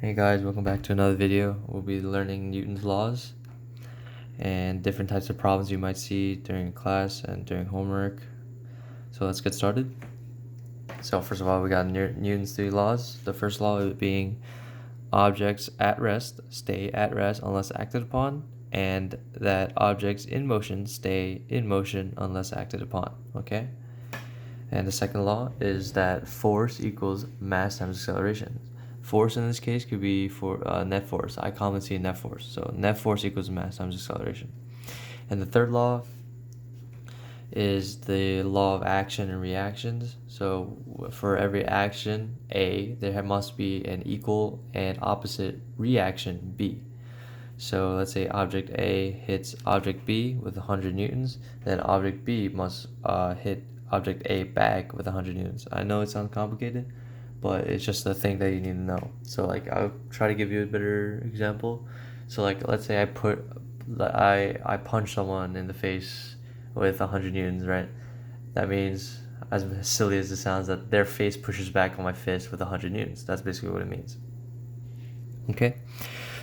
Hey guys, welcome back to another video. We'll be learning Newton's laws and different types of problems you might see during class and during homework. So let's get started. So first of all, we got Newton's three laws. The first law being objects at rest stay at rest unless acted upon, and that objects in motion stay in motion unless acted upon. Okay? And the second law is that force equals mass times acceleration. Force in this case could be for net force. I commonly see net force. So net force equals mass times acceleration. And the third law is the law of action and reactions. So for every action A, there must be an equal and opposite reaction B. So let's say object A hits object B with 100 newtons, then object B must hit object A back with 100 newtons. I know it sounds complicated, but it's just the thing that you need to know. So like I'll try to give you a better example. So like let's say I punch someone in the face with 100 newtons, right? That means, as silly as it sounds, that their face pushes back on my fist with 100 newtons. That's basically what it means. Okay?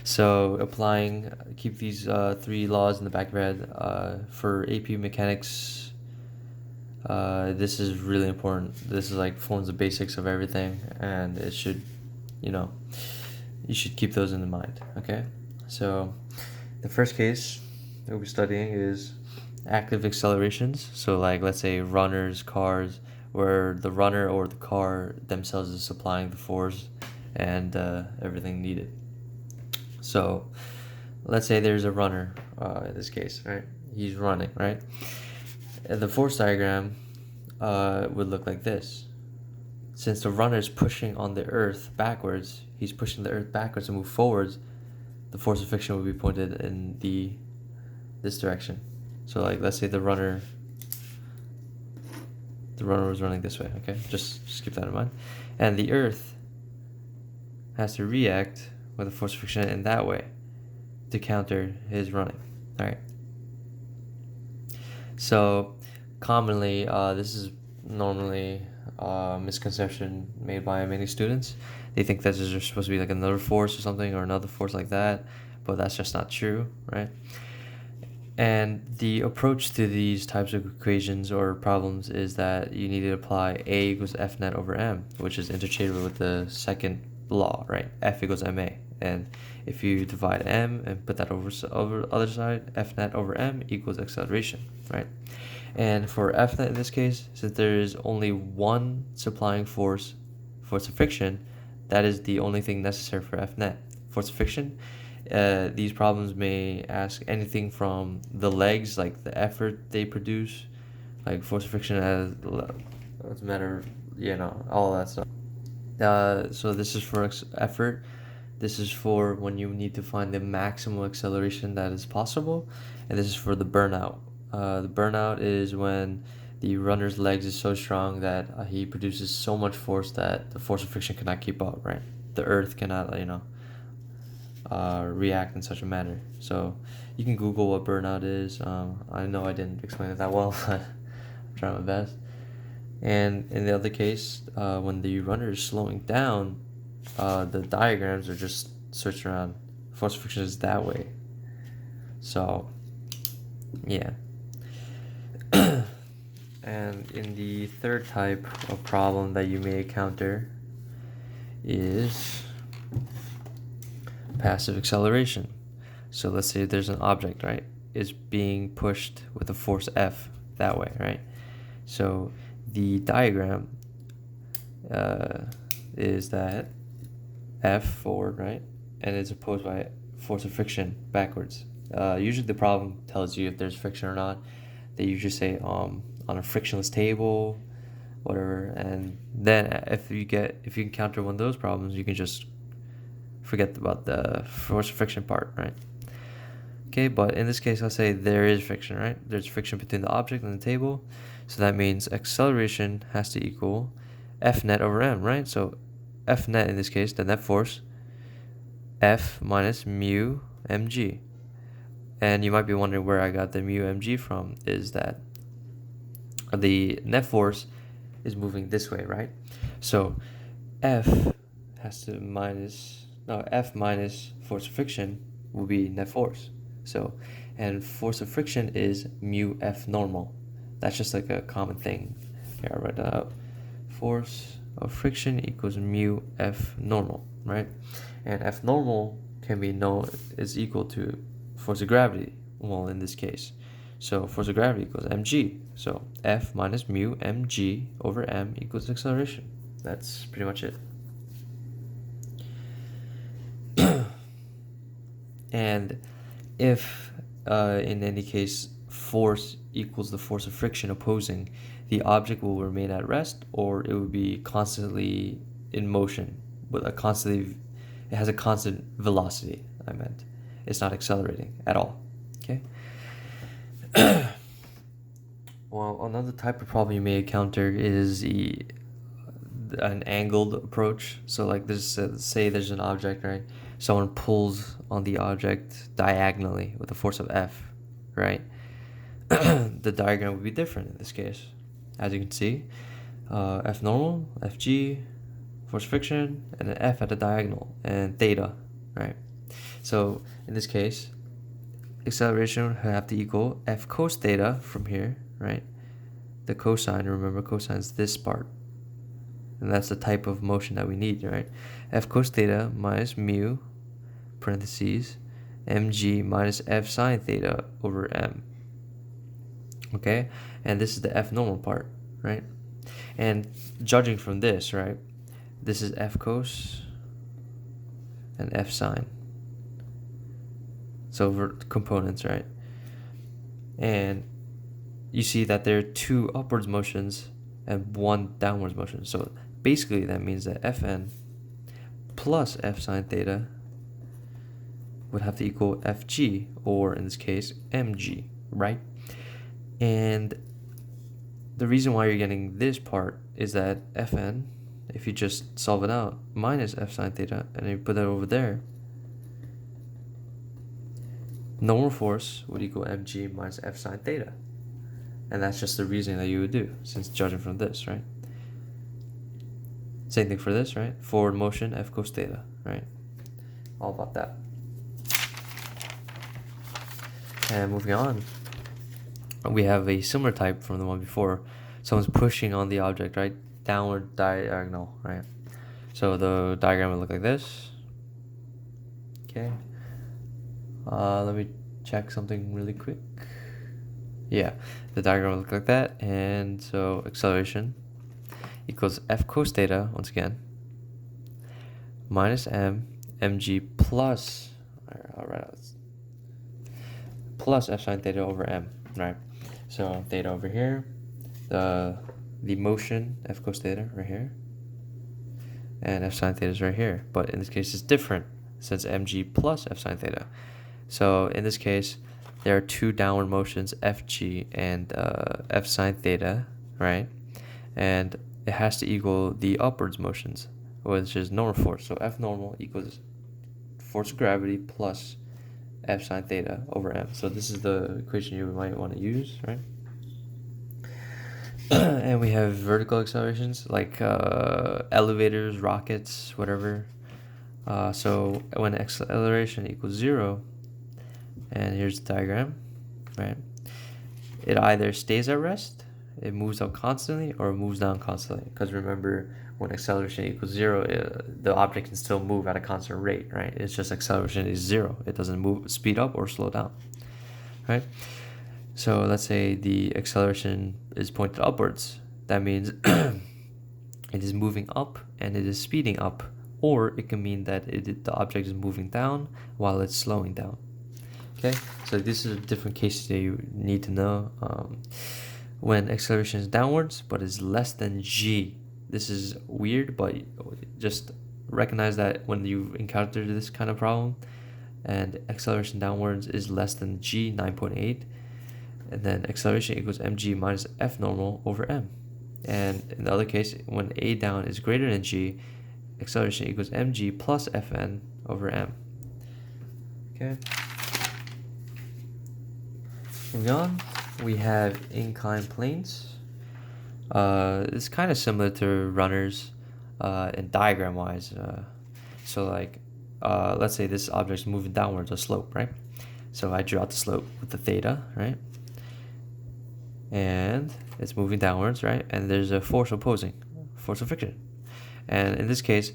So keep these three laws in the back of your head. For AP Mechanics, this is really important. This is like forms the basics of everything, and it should, you should keep those in mind. Okay? So the first case that we'll be studying is active accelerations. So like let's say runners, cars, where the runner or the car themselves is supplying the force and everything needed. So let's say there's a runner in this case, right? He's running, right? And the force diagram would look like this. Since the runner is pushing on the earth backwards, he's pushing the earth backwards to move forwards, the force of friction would be pointed in this direction. So like let's say the runner was running this way, okay? Just keep that in mind. And the earth has to react with a force of friction in that way to counter his running. All right. So commonly, this is normally a misconception made by many students. They think that there's supposed to be like another force or something, or another force like that, but that's just not true, right? And the approach to these types of equations or problems is that you need to apply A equals F net over M, which is interchangeable with the second law, right? F equals MA. And if you divide M and put that over other side, F net over M equals acceleration, right? And for F net in this case, since there is only one supplying force of friction, that is the only thing necessary for F net. Force of friction, these problems may ask anything from the legs, like the effort they produce, like force of friction as a matter of, all that stuff. So this is for effort. This is for when you need to find the maximum acceleration that is possible. And this is for the burnout. The burnout is when the runner's legs is so strong that he produces so much force that the force of friction cannot keep up, right? The earth cannot, react in such a manner. So you can Google what burnout is. I know I didn't explain it that well, but I'm trying my best. And in the other case, when the runner is slowing down, the diagrams are just switched around. Force of friction is that way. So, yeah. And in the third type of problem that you may encounter is passive acceleration. So let's say there's an object, right? It's being pushed with a force F that way, right? So the diagram is that F forward, right? And it's opposed by force of friction backwards. Usually the problem tells you if there's friction or not. They usually say on a frictionless table, whatever. And then if you encounter one of those problems, you can just forget about the force of friction part, right? Okay, but in this case, let's say there is friction, right? There's friction between the object and the table. So that means acceleration has to equal F net over M, right? So F net in this case, the net force, F minus mu mg. And you might be wondering where I got the mu mg from, is that the net force is moving this way, right? So F has to minus no, F minus force of friction will be net force. So, and force of friction is mu F normal. That's just like a common thing. Here, I'll write that out. Force of friction equals mu F normal, right? And F normal can be known is equal to force of gravity, well, in this case. So force of gravity equals mg. So F minus mu mg over m equals acceleration. That's pretty much it. And if in any case force equals the force of friction opposing, the object will remain at rest, or it will be constantly in motion with a constantly, it has a constant velocity. I meant it's not accelerating at all. Okay. Well, another type of problem you may encounter is an angled approach. So like this, say there's an object, right? Someone pulls on the object diagonally with a force of F, right? The diagram would be different in this case. As you can see, F normal, Fg, force friction, and an F at the diagonal, and theta, right? So in this case, acceleration would have to equal F cos theta from here, right? The cosine, remember cosine is this part. And that's the type of motion that we need, right? F cos theta minus mu, parentheses, mg minus F sine theta over m. Okay? And this is the F normal part, right? And judging from this, right? This is F cos and F sine. So for components, right? And you see that there are two upwards motions and one downwards motion. So basically that means that Fn plus F sine theta would have to equal Fg, or in this case, mg, right? And the reason why you're getting this part is that Fn, if you just solve it out, minus F sine theta, and you put that over there, normal force would equal mg minus F sine theta. And that's just the reasoning that you would do, since judging from this, right? Same thing for this, right? Forward motion, F cos theta, right? All about that. And moving on, we have a similar type from the one before. Someone's pushing on the object, right? Downward diagonal, right? So the diagram would look like this. Okay. Let me check something really quick. Yeah, the diagram will look like that. And so acceleration equals F cos theta, once again, minus mg plus, I'll write out, plus F sine theta over m, right? So theta over here, the motion, F cos theta right here, and F sine theta is right here. But in this case, it's different since mg plus F sine theta. So in this case, there are two downward motions, Fg and F sine theta, right? And it has to equal the upwards motions, which is normal force. So F normal equals force of gravity plus F sine theta over m. So this is the equation you might want to use, right? And we have vertical accelerations like elevators, rockets, whatever. So when acceleration equals 0, and here's the diagram, right? It either stays at rest, it moves up constantly, or it moves down constantly. Because remember, when acceleration equals 0, the object can still move at a constant rate, right? It's just acceleration is 0. It doesn't move, speed up or slow down, right? So let's say the acceleration is pointed upwards. That means it is moving up and it is speeding up. Or it can mean that the object is moving down while it's slowing down. Okay, so this is a different case that you need to know. When acceleration is downwards but is less than g, this is weird, but just recognize that when you encounter this kind of problem and acceleration downwards is less than g, 9.8, and then acceleration equals mg minus f normal over m. And in the other case, when a down is greater than g, acceleration equals mg plus fn over m. Okay. Moving on, we have inclined planes. It's kind of similar to runners in diagram-wise. So like let's say this object is moving downwards, a slope, right? So I draw out the slope with the theta, right? And it's moving downwards, right? And there's a force opposing, force of friction. And in this case,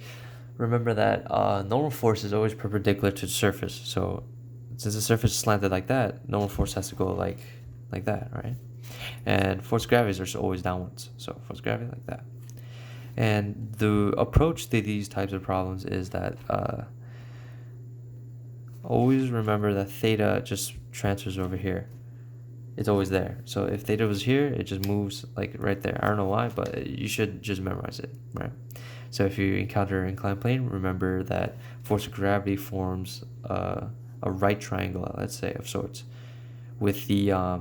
remember that normal force is always perpendicular to the surface. So since the surface is slanted like that, normal force has to go like that, right? And force of gravity is always downwards. So force of gravity like that. And the approach to these types of problems is that always remember that theta just transfers over here. It's always there. So if theta was here, it just moves like right there. I don't know why, but you should just memorize it, right? So if you encounter an inclined plane, remember that force of gravity forms a right triangle, let's say, of sorts, with the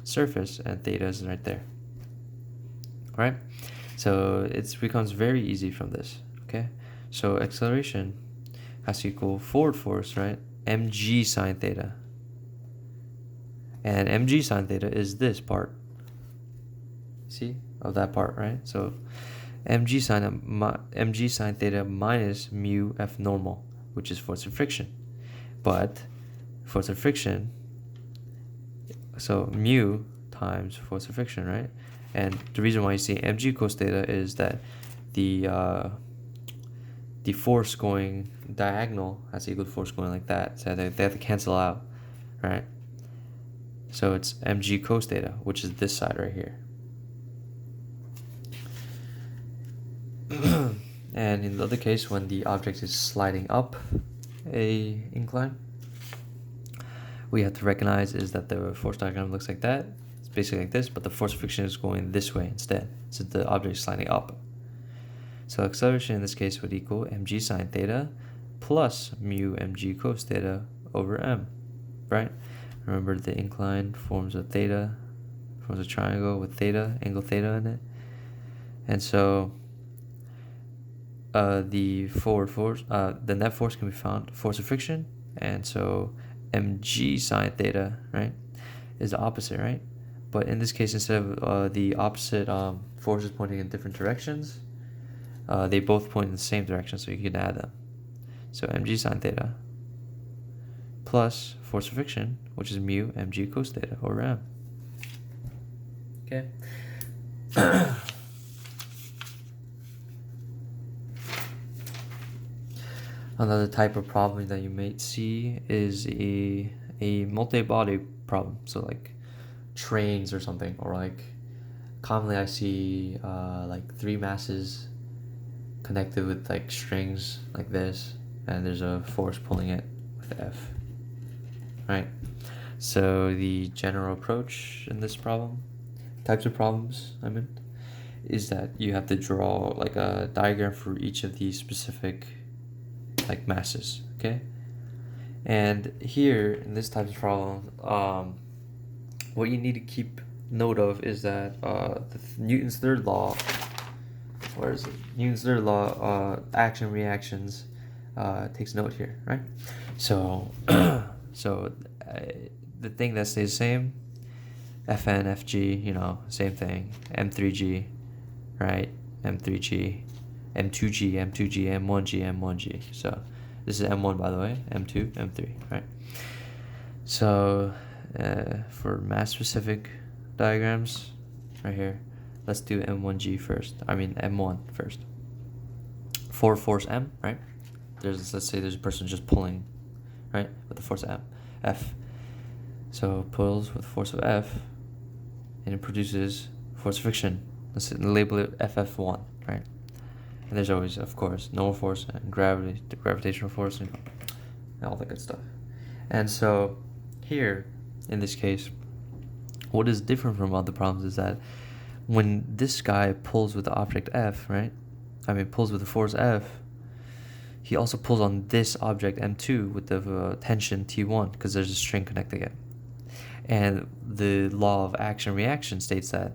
surface, and theta is right there, right? So it becomes very easy from this, okay? So acceleration has to equal forward force, right? mg sine theta. And mg sine theta is this part, see, of that part, right? So mg sine theta minus mu f normal, which is force of friction. But force of friction, so mu times force of friction, right? And the reason why you see mg cos theta is that the force going diagonal has to equal force going like that, so they have to cancel out, right? So it's mg cos theta, which is this side right here. And in the other case, when the object is sliding up a incline, we have to recognize is that the force diagram looks like that. It's basically like this, but the force of friction is going this way instead, so the object is sliding up. So acceleration in this case would equal mg sine theta plus mu mg cos theta over m, right? Remember the incline forms a theta, forms a triangle with theta, angle theta in it. And so the forward force, the net force can be found, force of friction, and so mg sine theta, right, is the opposite, right? But in this case, instead of the opposite forces pointing in different directions, they both point in the same direction, so you can add them. So mg sine theta plus force of friction, which is mu mg cos theta over m. Okay. Another type of problem that you might see is a multi-body problem. So like trains or something, or like commonly I see like 3 masses connected with like strings like this, and there's a force pulling it with F, right? So the general approach in this problem, types of problems I meant, is that you have to draw like a diagram for each of these specific like masses, okay? And here in this type of problem, what you need to keep note of is that Newton's third law, where is it? Newton's third law, action reactions, takes note here, right? So the thing that stays the same, Fn, Fg, you know, same thing, M3G, right? M3G, M2G, M2G, M1G, M1G. So this is M1, by the way, M2, M3, right? So for mass-specific diagrams, right here, let's do M1G first. I mean M1 first. For force M, right? Let's say there's a person just pulling, right, with the force F. So pulls with force of F, and it produces force of friction. Let's label it FF1, right? And there's always, of course, normal force and gravity, the gravitational force, and all that good stuff. And so here, in this case, what is different from other problems is that when this guy pulls with the object F, right? I mean, pulls with the force F, he also pulls on this object M2 with the tension T1, because there's a string connecting it. And the law of action-reaction states that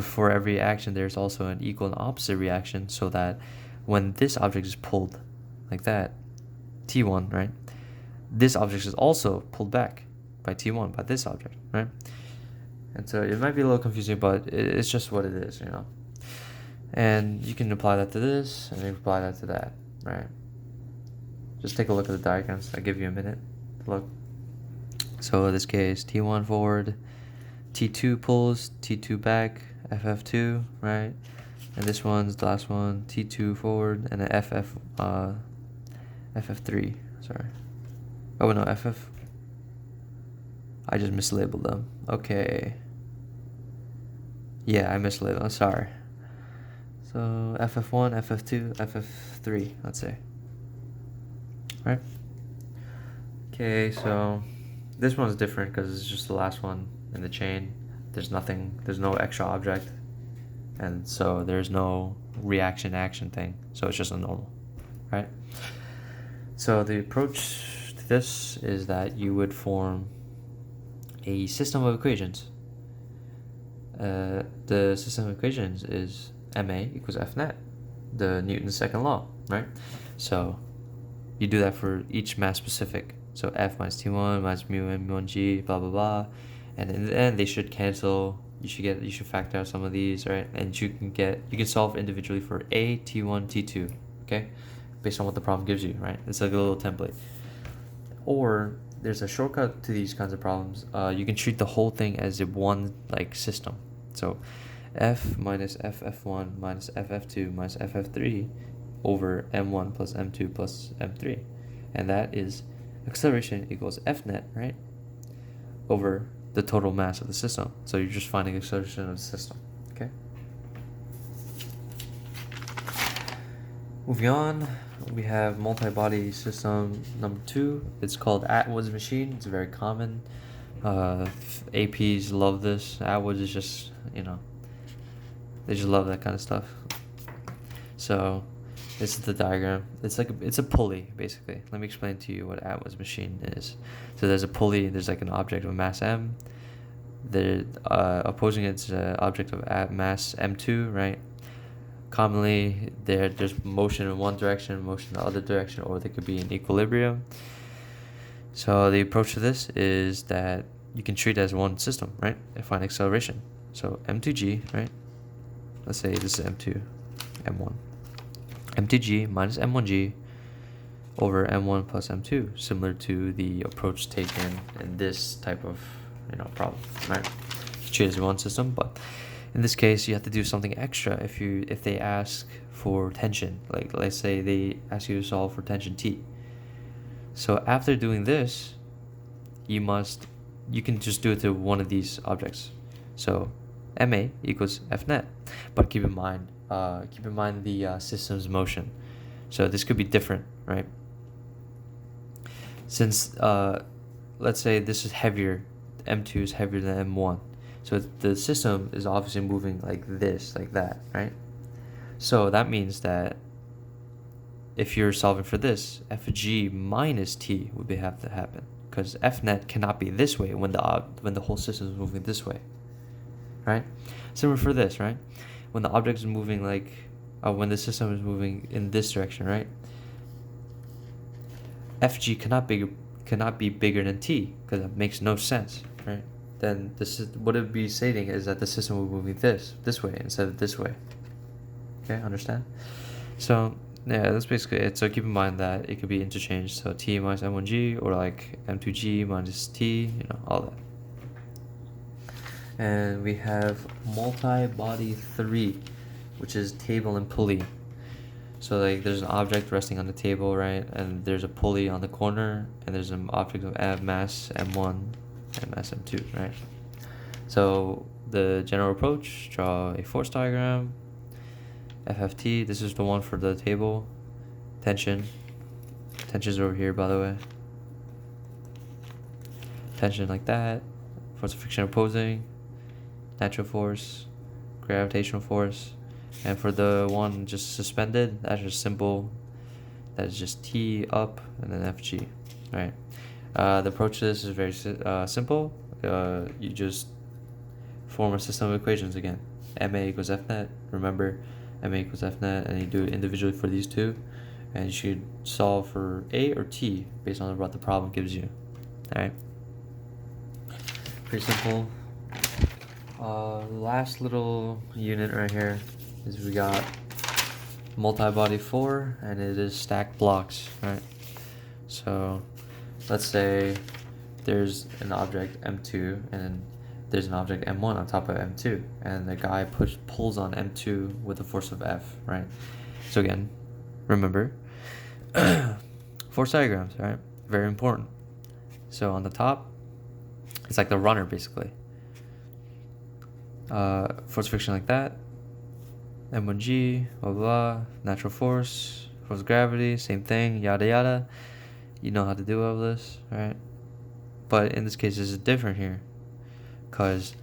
for every action, there's also an equal and opposite reaction, so that when this object is pulled like that, T1, right, this object is also pulled back by T1, by this object, right? And so it might be a little confusing, but it's just what it is, you know. And you can apply that to this, and you apply that to that, right? just take a look at the diagrams. I'll give you a minute to look. So in this case, T1 forward, T2 pulls, T2 back, FF2, right? And this one's the last one, T2 forward, and then FF3, sorry. Oh no, FF. I just mislabeled them. Okay. Yeah, I mislabeled them, sorry. So FF1, FF2, FF3, let's say. Right? Okay, so this one's different because it's just the last one in the chain. There's no extra object. And so there's no reaction action thing. So it's just a normal, right? So the approach to this is that you would form a system of equations. The system of equations is ma equals F net, the Newton's second law, right? So you do that for each mass specific. So F minus T1 minus mu M1G, blah, blah, blah. And in the end, they should cancel. You should factor out some of these, right? And you can solve individually for A, T1, T2, okay? Based on what the problem gives you, right? It's like a little template. Or there's a shortcut to these kinds of problems. You can treat the whole thing as a one like system. So F minus FF1 minus FF2 minus FF3 over M1 plus M2 plus M3. And that is acceleration equals F net, right? Over the total mass of the system. So you're just finding acceleration of the system, okay? Moving on, we have multi-body system number 2. It's called Atwood's machine. It's very common. APs love this. Atwood is just, they just love that kind of stuff. So this is the diagram. It's a pulley, basically. Let me explain to you what Atwood's machine is. So there's a pulley. There's like an object of mass m. The opposing it's an object of mass m2, right? Commonly, there's motion in one direction, motion in the other direction, or they could be in equilibrium. So the approach to this is that you can treat it as one system, right? And find acceleration. So m2g, right? Let's say this is m2, m1. m2g minus m1g over m1 plus m2, similar to the approach taken in this type of problem, right? You treat it as one system, but in this case you have to do something extra if they ask for tension. Like let's say they ask you to solve for tension T. So after doing this, you can just do it to one of these objects. So ma equals F net, but keep in mind the system's motion. So this could be different, right? Since let's say this is heavier, M2 is heavier than M1, so the system is obviously moving like this, like that, right? So that means that if you're solving for this, Fg minus T would have to happen, because F net cannot be this way when the whole system is moving this way, right? Similar for this, right? When the object is moving when the system is moving in this direction, right? Fg cannot be bigger than T, because that makes no sense, right? Then what it would be stating is that the system will be moving this way instead of this way. Okay, understand? So yeah, that's basically it. So keep in mind that it could be interchanged. So T minus M1G or like M2G minus T, all that. And we have multi-body 3, which is table and pulley. So there's an object resting on the table, right? And there's a pulley on the corner, and there's an object of mass M1 and mass M2, right? So the general approach, draw a force diagram. FFT, this is the one for the table. Tension's over here, by the way. Tension like that. Force of friction opposing. Natural force. Gravitational force. And for the one just suspended, that's just simple. That is just T up and then FG, right? The approach to this is very simple. You just form a system of equations again. Ma equals F net. Remember, ma equals F net, and you do it individually for these two. And you should solve for A or T based on what the problem gives you. Alright? Pretty simple. Last little unit right here is we got multi-body 4, and it is stacked blocks, right? So let's say there's an object M2 and there's an object M1 on top of M2, and the guy pulls on M2 with a force of F, right? So again, remember, force diagrams, right? Very important. So on the top, it's like the runner basically. Force friction like that, M1G, blah blah, natural force, force of gravity, same thing, yada yada. You know how to do all this, right? But in this case, this is different here, because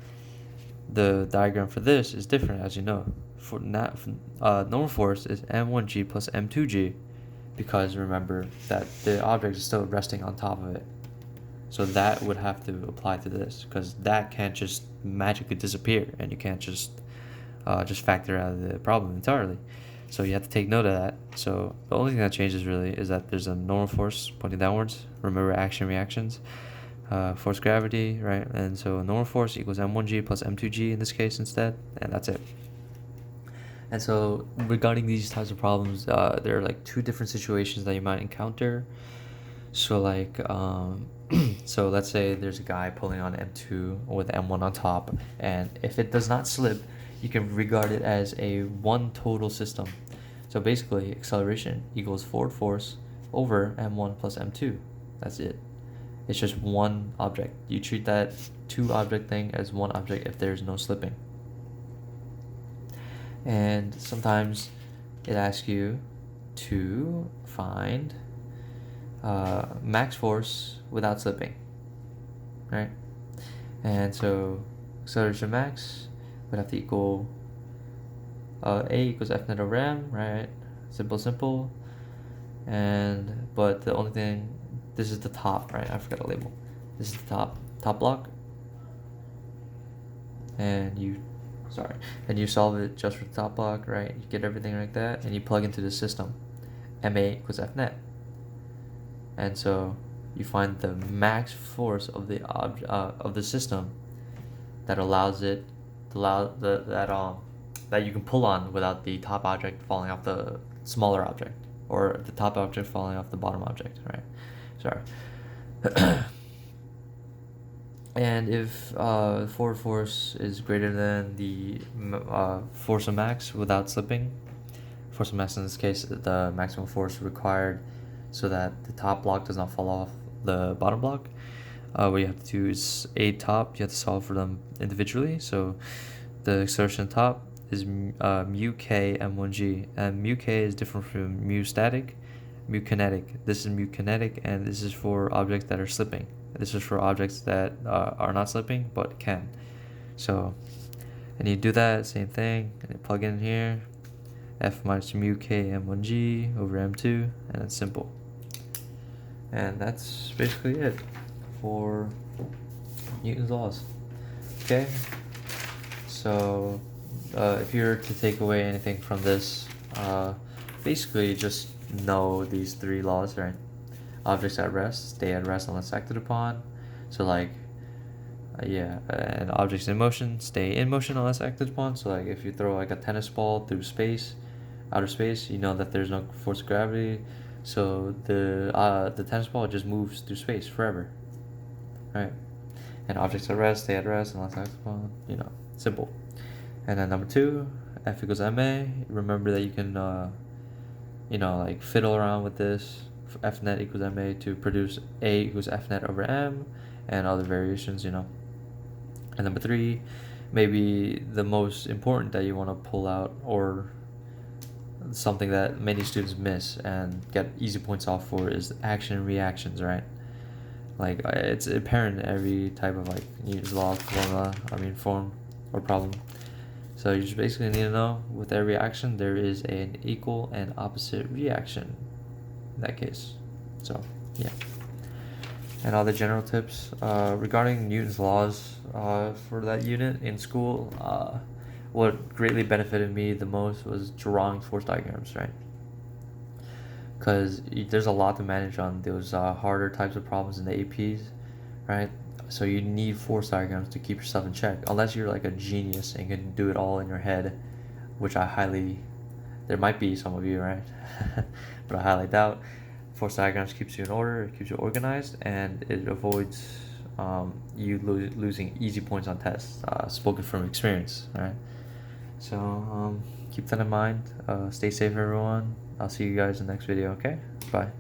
the diagram for this is different, as you know. For normal force is M1G plus M2G, because remember that the object is still resting on top of it. So that would have to apply to this, because that can't just magically disappear, and you can't just factor out of the problem entirely. So you have to take note of that. So the only thing that changes really is that there's a normal force pointing downwards. Remember action reactions, force gravity, right? And so normal force equals M1G plus M2G in this case instead, and that's it. And so regarding these types of problems, there are like two different situations that you might encounter. So like, so let's say there's a guy pulling on M2 with M1 on top, and if it does not slip, you can regard it as a one total system. So basically, acceleration equals forward force over M1 plus M2. That's it. It's just one object. You treat that two object thing as one object if there's no slipping. And sometimes it asks you to find max force without slipping, right? And so acceleration max would have to equal A equals F net over M, right? Simple. And but the only thing, this is the top, right? I forgot to label. This is the top block, and you solve it just for the top block, right? You get everything like that, and you plug into the system. MA equals F net. And so you find the max force of the system that allows it that you can pull on without the top object falling off the smaller object, or the top object falling off the bottom object, right? Sorry. And if forward force is greater than the force of max without slipping, force of max in this case, the maximum force required so that the top block does not fall off the bottom block, what you have to do is top, you have to solve for them individually. So the acceleration top is mu k m1g, and mu k is different from mu static, mu kinetic. This is mu kinetic, and this is for objects that are slipping. This is for objects that are not slipping but can. So, and you do that same thing, and you plug in here, F minus mu k m1g over m2, and it's simple. And that's basically it for Newton's laws. Okay, so if you were to take away anything from this, basically just know these three laws, right? Objects at rest stay at rest unless acted upon. So like, and objects in motion stay in motion unless acted upon. So like, if you throw like a tennis ball through outer space, you know that there's no force of gravity, so the tennis ball just moves through space forever, right? And objects at rest stay at rest unless acted upon. Simple. And then number 2, F equals ma. Remember that you can like fiddle around with this. F net equals ma to produce A equals F net over m, and other variations. And number 3, maybe the most important that you want to pull out, or something that many students miss and get easy points off for, is action and reactions, right? Like, it's apparent in every type of like Newton's law, form or problem. So you just basically need to know, with every action there is an equal and opposite reaction in that case. So yeah. And other general tips regarding Newton's laws for that unit in school, what greatly benefited me the most was drawing force diagrams, right? Because there's a lot to manage on those harder types of problems in the APs, right? So you need force diagrams to keep yourself in check, unless you're like a genius and can do it all in your head, which there might be some of you, right? But I highly doubt. force diagrams keeps you in order, it keeps you organized, and it avoids you losing easy points on tests, spoken from experience. All right, so keep that in mind. Stay safe, everyone. I'll see you guys in the next video. Okay, bye.